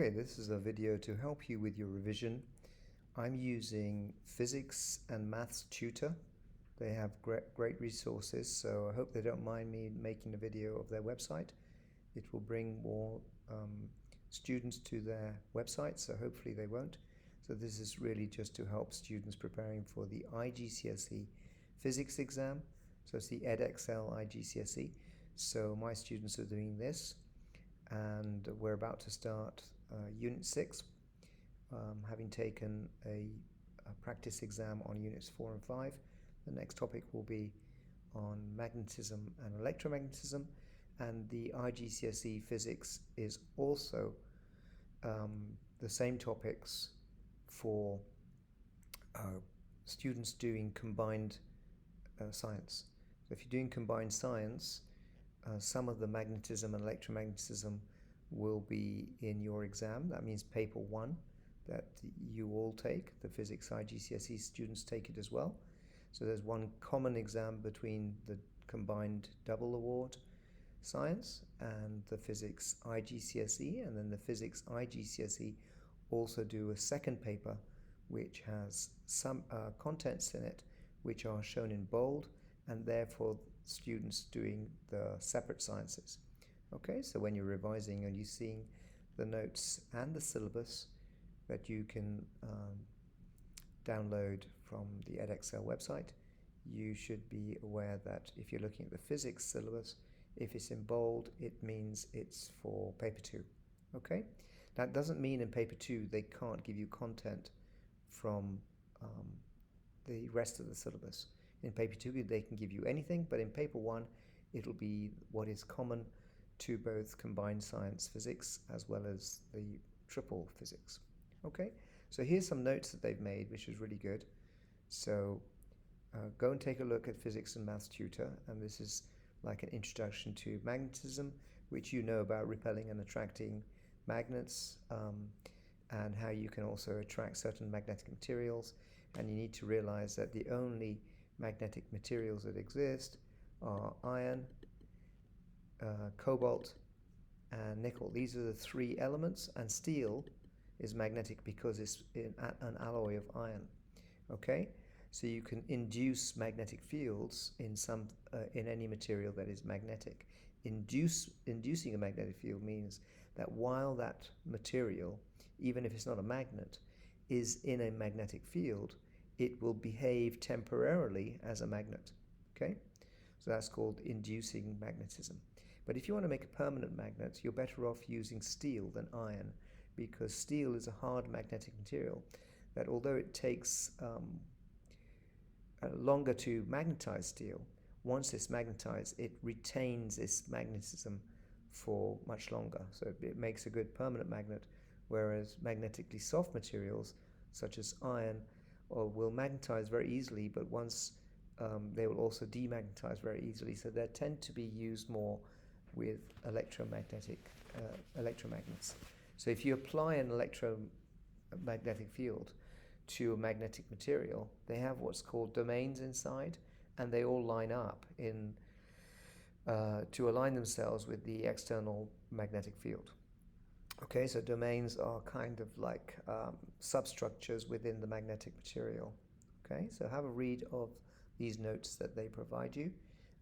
Okay, this is a video to help you with your revision. I'm using Physics and Maths Tutor. They have great resources, so I hope they don't mind me making a video of their website. It will bring more students to their website, so hopefully they won't. So this is really just to help students preparing for the IGCSE Physics exam. So it's the Edexcel IGCSE. So my students are doing this, and we're about to start Unit 6, having taken a practice exam on Units 4 and 5. The next topic will be on magnetism and electromagnetism, and the IGCSE Physics is also the same topics for students doing combined science. So if you're doing combined science, some of the magnetism and electromagnetism will be in your exam. That means paper 1 that you all take. The Physics IGCSE students take it as well. So there's one common exam between the combined double award science and the Physics IGCSE, and then the Physics IGCSE also do a second paper which has some contents in it which are shown in bold, and therefore students doing the separate sciences. Okay, so when you're revising and you're seeing the notes and the syllabus that you can download from the Edexcel website, you should be aware that if you're looking at the physics syllabus, if it's in bold, it means it's for paper 2. Okay, that doesn't mean in paper 2 they can't give you content from the rest of the syllabus. In paper 2 they can give you anything, but in paper 1 it'll be what is common to both combined science physics as well as the triple physics. Okay, so here's some notes that they've made, which is really good. So go and take a look at Physics and Maths Tutor, and this is like an introduction to magnetism, which you know about repelling and attracting magnets, and how you can also attract certain magnetic materials. And you need to realize that the only magnetic materials that exist are iron, cobalt, and nickel. These are the 3 elements, and steel is magnetic because it's an alloy of iron. Okay, so you can induce magnetic fields in any material that is magnetic. Inducing a magnetic field means that while that material, even if it's not a magnet, is in a magnetic field, it will behave temporarily as a magnet. Okay, so that's called inducing magnetism. But if you want to make a permanent magnet, you're better off using steel than iron, because steel is a hard magnetic material that, although it takes longer to magnetize steel, once it's magnetized, it retains its magnetism for much longer. So it makes a good permanent magnet, whereas magnetically soft materials such as iron will magnetize very easily, but once they will also demagnetize very easily. So they tend to be used more with electromagnets. So if you apply an electromagnetic field to a magnetic material, they have what's called domains inside, and they all line up in to align themselves with the external magnetic field. Okay, so domains are kind of like substructures within the magnetic material. Okay, so have a read of these notes that they provide you,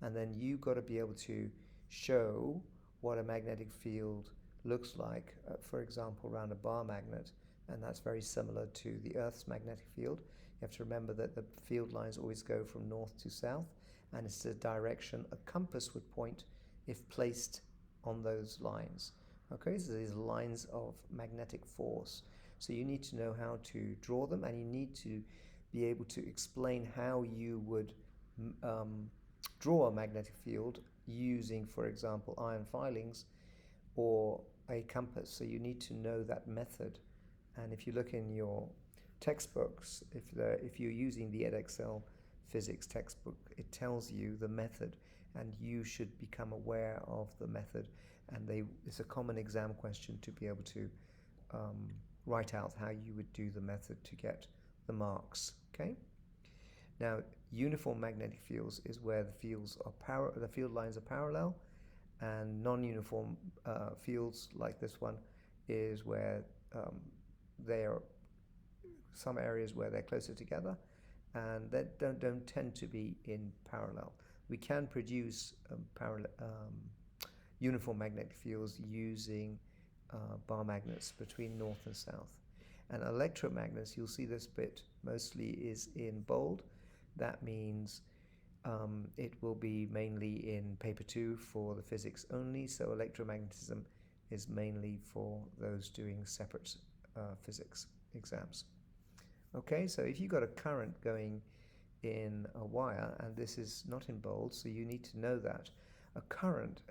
and then you've got to be able to show what a magnetic field looks like, for example, around a bar magnet, and that's very similar to the Earth's magnetic field. You have to remember that the field lines always go from north to south, and it's the direction a compass would point if placed on those lines. Okay, so these lines of magnetic force. So you need to know how to draw them, and you need to be able to explain how you would draw a magnetic field using, for example, iron filings or a compass. So you need to know that method. And if you look in your textbooks, if you're using the Edexcel Physics textbook, it tells you the method, and you should become aware of the method. And it's a common exam question to be able to write out how you would do the method to get the marks. Okay. Now, uniform magnetic fields is where the field lines are parallel, and non-uniform fields like this one is where there are some areas where they're closer together, and that don't tend to be in parallel. We can produce uniform magnetic fields using bar magnets between north and south. And electromagnets, you'll see this bit mostly is in bold. That means it will be mainly in paper 2 for the physics only, so electromagnetism is mainly for those doing separate physics exams. Okay, so if you've got a current going in a wire, and this is not in bold, so you need to know that. A current,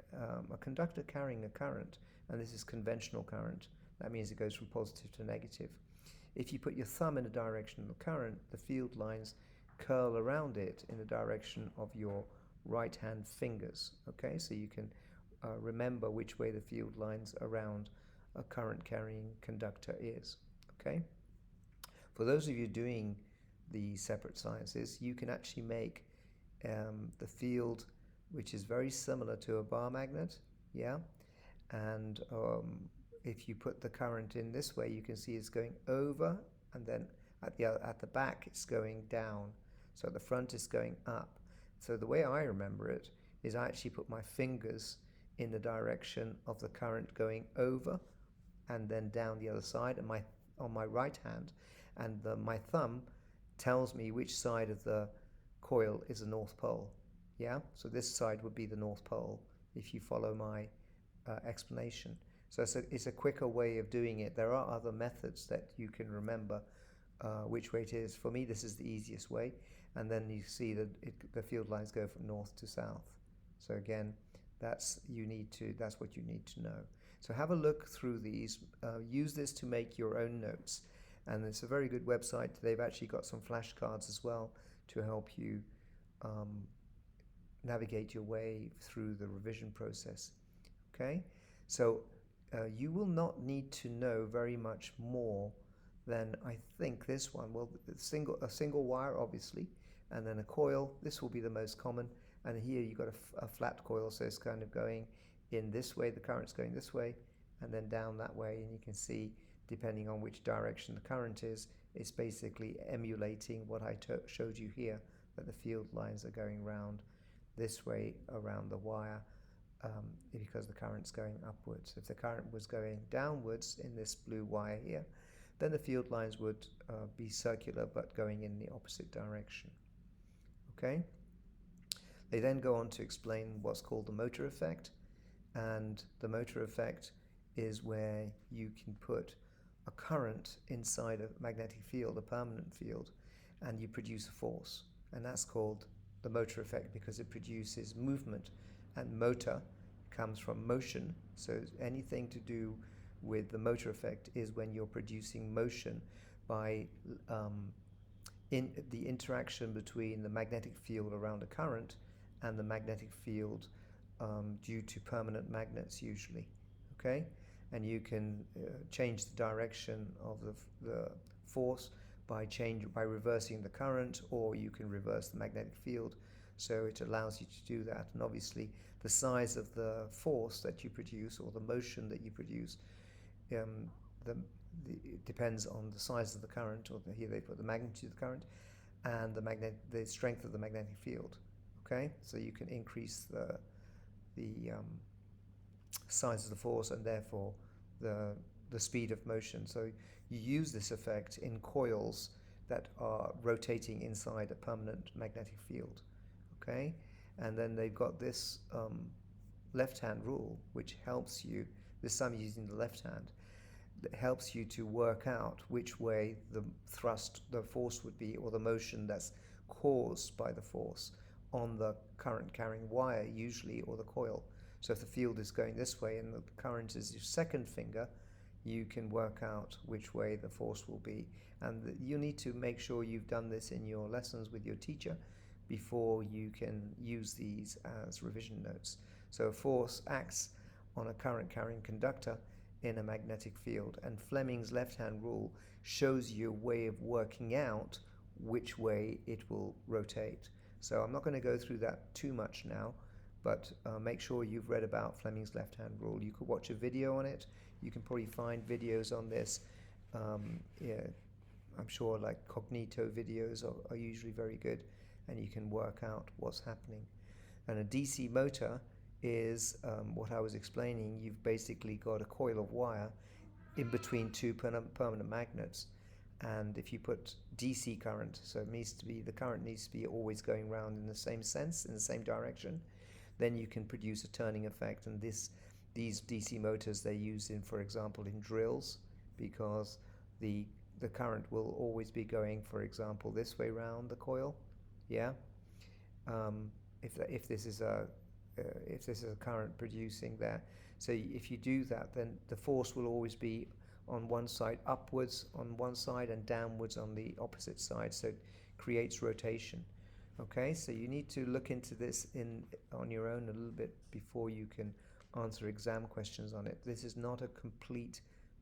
a conductor carrying a current, and this is conventional current, that means it goes from positive to negative. If you put your thumb in the direction of the current, the field lines curl around it in the direction of your right hand fingers. Okay, so you can remember which way the field lines around a current carrying conductor is. Okay, for those of you doing the separate sciences, you can actually make the field, which is very similar to a bar magnet, yeah, and if you put the current in this way, you can see it's going over, and then at the back it's going down. So at the front it's going up. So the way I remember it is I actually put my fingers in the direction of the current going over and then down the other side, and on my right hand, and my thumb tells me which side of the coil is the North Pole. Yeah, so this side would be the North Pole if you follow my explanation. So it's a quicker way of doing it. There are other methods that you can remember which way it is. For me, this is the easiest way, and then you see that the field lines go from north to south. So again, that's what you need to know. So have a look through these. Use this to make your own notes, and it's a very good website. They've actually got some flashcards as well to help you navigate your way through the revision process. Okay, so you will not need to know very much more than I think this one. Well, a single wire, obviously, and then a coil. This will be the most common. And here you've got a flat coil, so it's kind of going in this way. The current's going this way, and then down that way. And you can see, depending on which direction the current is, it's basically emulating what I showed you here, that the field lines are going round this way around the wire. Because the current's going upwards. If the current was going downwards in this blue wire here, then the field lines would be circular but going in the opposite direction. Okay? They then go on to explain what's called the motor effect, and the motor effect is where you can put a current inside a magnetic field, a permanent field, and you produce a force, and that's called the motor effect because it produces movement, and motor comes from motion. So anything to do with the motor effect is when you're producing motion by in the interaction between the magnetic field around a current and the magnetic field due to permanent magnets usually. Okay, and you can change the direction of the force by reversing the current, or you can reverse the magnetic field. So it allows you to do that, and obviously the size of the force that you produce or the motion that you produce it depends on the size of the current, or here they put the magnitude of the current, and the strength of the magnetic field. Okay, so you can increase the size of the force and therefore the speed of motion. So you use this effect in coils that are rotating inside a permanent magnetic field. Okay, and then they've got this left-hand rule, which helps you, this time using the left hand, that helps you to work out which way the force would be, or the motion that's caused by the force on the current carrying wire usually, or the coil. So if the field is going this way and the current is your second finger, you can work out which way the force will be. And you need to make sure you've done this in your lessons with your teacher before you can use these as revision notes. So a force acts on a current carrying conductor in a magnetic field, and Fleming's left-hand rule shows you a way of working out which way it will rotate. So I'm not going to go through that too much now, but make sure you've read about Fleming's left-hand rule. You could watch a video on it. You can probably find videos on this. Yeah, I'm sure like Cognito videos are usually very good, and you can work out what's happening. And a DC motor is what I was explaining. You've basically got a coil of wire in between two permanent magnets, and if you put DC current, so it needs to be, the current needs to be always going round in the same sense, in the same direction, then you can produce a turning effect. And these DC motors, they're used in, for example, in drills, because the current will always be going, for example, this way round the coil. Yeah. If this is a current producing there, so if you do that, then the force will always be on one side, upwards on one side and downwards on the opposite side, so it creates rotation. Okay, so you need to look into this on your own a little bit before you can answer exam questions on it. This is not a complete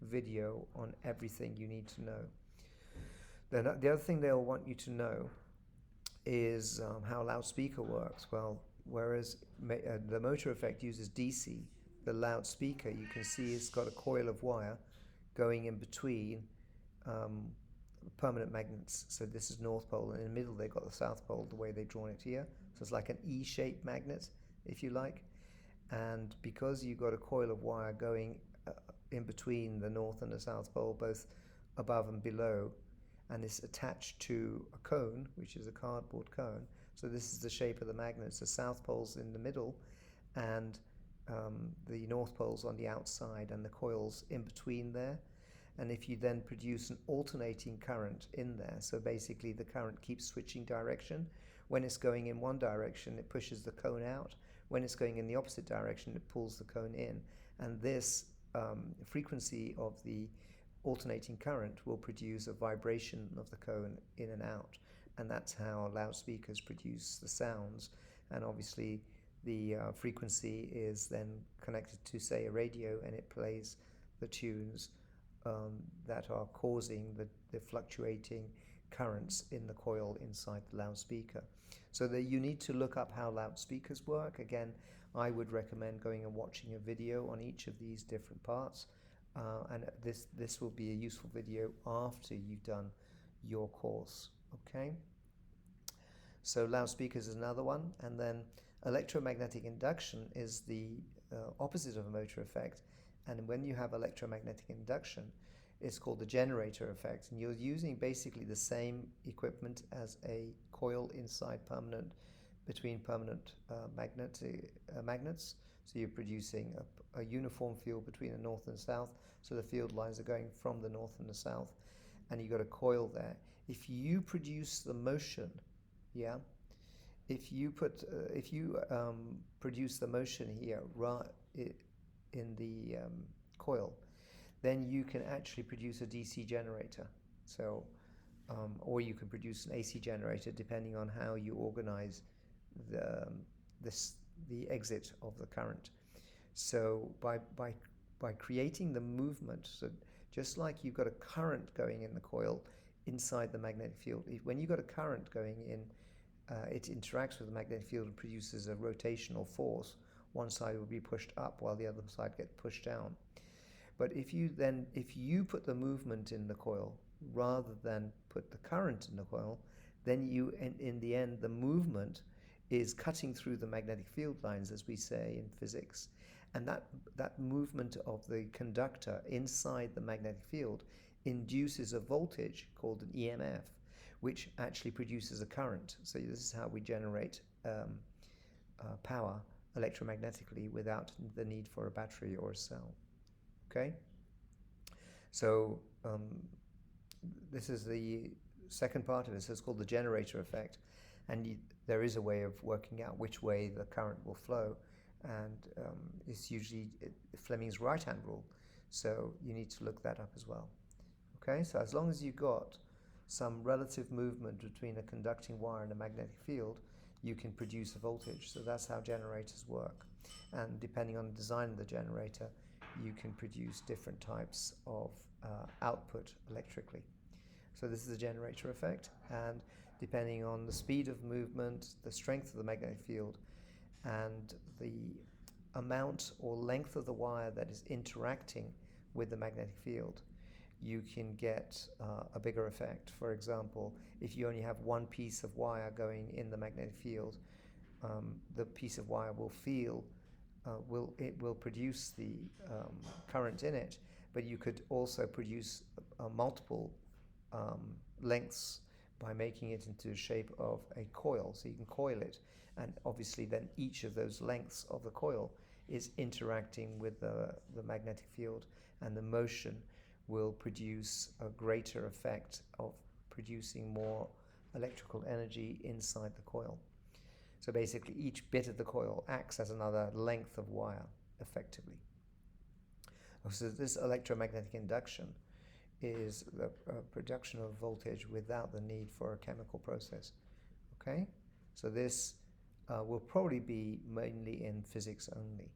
video on everything you need to know. Then the other thing they'll want you to know is how loudspeaker works. Well, whereas the motor effect uses DC, the loudspeaker, you can see it's got a coil of wire going in between permanent magnets. So this is North Pole, and in the middle they've got the South Pole, the way they've drawn it here. So it's like an E-shaped magnet, if you like. And because you've got a coil of wire going in between the North and the South Pole, both above and below, and it's attached to a cone, which is a cardboard cone. So this is the shape of the magnets. The South Pole's in the middle, and the North Pole's on the outside, and the coil's in between there. And if you then produce an alternating current in there, so basically the current keeps switching direction. When it's going in one direction, it pushes the cone out. When it's going in the opposite direction, it pulls the cone in. And this frequency of the alternating current will produce a vibration of the cone in and out. And that's how loudspeakers produce the sounds. And obviously the frequency is then connected to, say, a radio, and it plays the tunes that are causing the fluctuating currents in the coil inside the loudspeaker. So that you need to look up how loudspeakers work. Again, I would recommend going and watching a video on each of these different parts, and this will be a useful video after you've done your course. Okay, so loudspeakers is another one, and then electromagnetic induction is the opposite of a motor effect. And when you have electromagnetic induction, it's called the generator effect, and you're using basically the same equipment as a coil inside between permanent magnets. So you're producing a uniform field between the north and south, so the field lines are going from the north and the south, and you've got a coil there. If you produce the motion, yeah, if you produce the motion here in the coil, then you can actually produce a DC generator. So, or you can produce an AC generator, depending on how you organize the exit of the current. So by creating the movement, so just like you've got a current going in the coil inside the magnetic field, when you've got a current going in, it interacts with the magnetic field and produces a rotational force. One side will be pushed up while the other side gets pushed down. But if you put the movement in the coil rather than put the current in the coil, then in the end, the movement is cutting through the magnetic field lines, as we say in physics. And that movement of the conductor inside the magnetic field induces a voltage called an EMF, which actually produces a current. So this is how we generate power electromagnetically without the need for a battery or a cell. Okay? So this is the second part of it. So it's called the generator effect. And there is a way of working out which way the current will flow. And it's usually Fleming's right-hand rule. So you need to look that up as well. Okay? So as long as you've got some relative movement between a conducting wire and a magnetic field, you can produce a voltage. So that's how generators work. And depending on the design of the generator, you can produce different types of output electrically. So this is the generator effect, and depending on the speed of movement, the strength of the magnetic field, and the amount or length of the wire that is interacting with the magnetic field, you can get a bigger effect. For example, if you only have one piece of wire going in the magnetic field, the piece of wire will will produce the current in it, but you could also produce multiple lengths by making it into the shape of a coil. So you can coil it, and obviously then each of those lengths of the coil is interacting with the magnetic field, and the motion will produce a greater effect of producing more electrical energy inside the coil. So basically each bit of the coil acts as another length of wire, effectively. So this electromagnetic induction is the production of voltage without the need for a chemical process. Okay? So this will probably be mainly in physics only.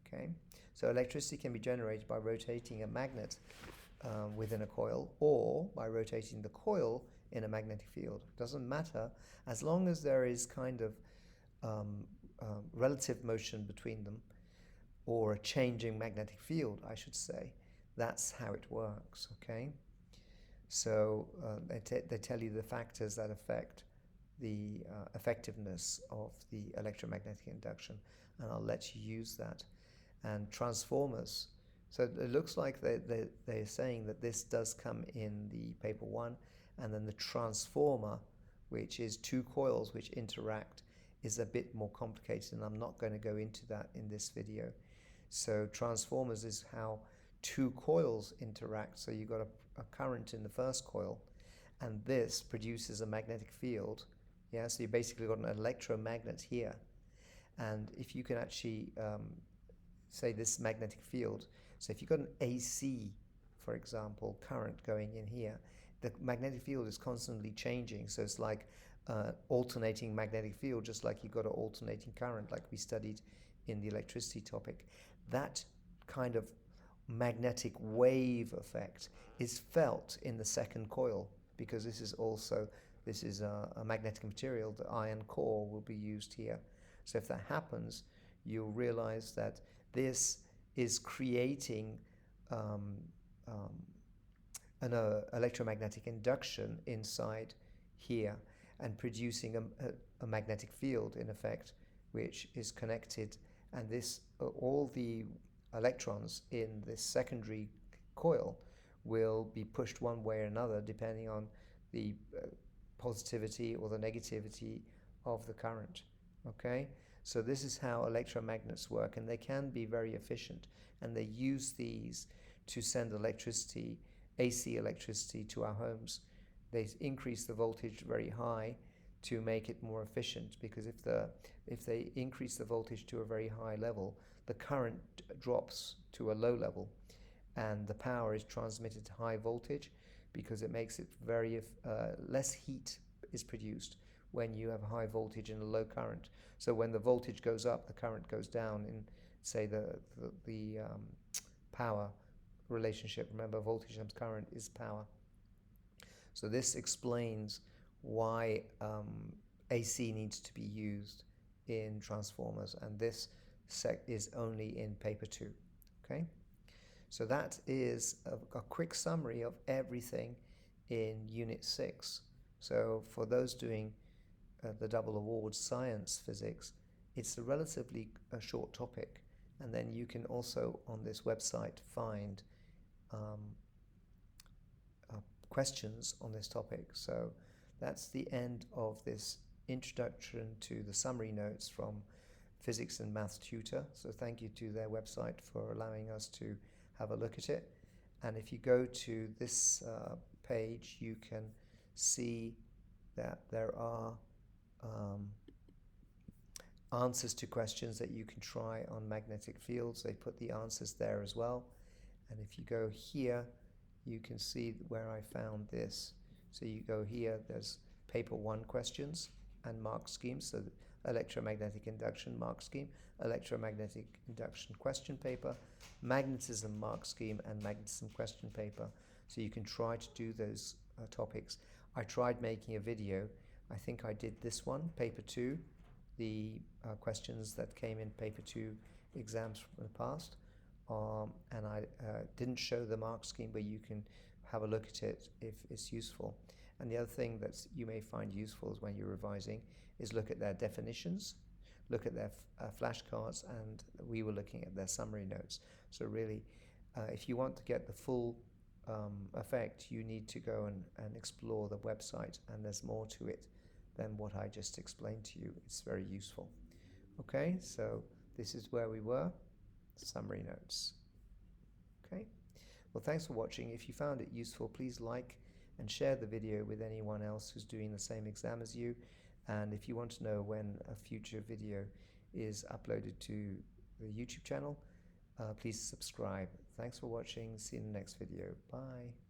Okay? So electricity can be generated by rotating a magnet within a coil, or by rotating the coil in a magnetic field. Doesn't matter, as long as there is kind of relative motion between them, or a changing magnetic field, I should say. That's how it works, okay? So they tell you the factors that affect the effectiveness of the electromagnetic induction, and I'll let you use that. And transformers, so it looks like they're saying that this does come in the paper 1, and then the transformer, which is two coils which interact, is a bit more complicated, and I'm not going to go into that in this video. So transformers is how two coils interact. So you've got a current in the first coil, and this produces a magnetic field. Yeah, so you basically got an electromagnet here. And if you can actually say this magnetic field, so if you've got an AC, for example, current going in here, the magnetic field is constantly changing. So it's like alternating magnetic field, just like you've got an alternating current, like we studied in the electricity topic. That kind of magnetic wave effect is felt in the second coil, because this is a magnetic material. The iron core will be used here. So if that happens, you'll realize that this is creating an electromagnetic induction inside here, and producing a magnetic field, in effect, which is connected, and this all the electrons in this secondary coil will be pushed one way or another depending on the positivity or the negativity of the current. Okay, so this is how electromagnets work, and they can be very efficient, and they use these to send electricity, AC electricity, to our homes. They increase the voltage very high to make it more efficient, because if they increase the voltage to a very high level, the current drops to a low level, and the power is transmitted to high voltage, because it makes it very less heat is produced when you have high voltage and a low current. So when the voltage goes up, the current goes down in, say, the power relationship. Remember, voltage times current is power. So this explains why AC needs to be used in transformers, and this is only in paper 2. Okay, so that is a quick summary of everything in Unit 6. So for those doing the double awards science physics, it's a relatively short topic, and then you can also on this website find questions on this topic. So that's the end of this introduction to the summary notes from Physics and Maths Tutor. So thank you to their website for allowing us to have a look at it. And if you go to this page, you can see that there are answers to questions that you can try on magnetic fields. They put the answers there as well. And if you go here, you can see where I found this. So you go here, there's paper 1 questions and mark schemes. So electromagnetic induction mark scheme, electromagnetic induction question paper, magnetism mark scheme, and magnetism question paper. So you can try to do those topics. I tried making a video. I think I did this one, paper 2, the questions that came in paper 2 exams from the past and I didn't show the mark scheme, but you can have a look at it if it's useful. And the other thing that you may find useful is when you're revising is look at their definitions, look at their flashcards, and we were looking at their summary notes. So really, if you want to get the full effect, you need to go and explore the website, and there's more to it than what I just explained to you. It's very useful. Okay, so this is where we were, summary notes. Okay, well, thanks for watching. If you found it useful, please like and share the video with anyone else who's doing the same exam as you. And if you want to know when a future video is uploaded to the YouTube channel, please subscribe. Thanks for watching. See you in the next video. Bye.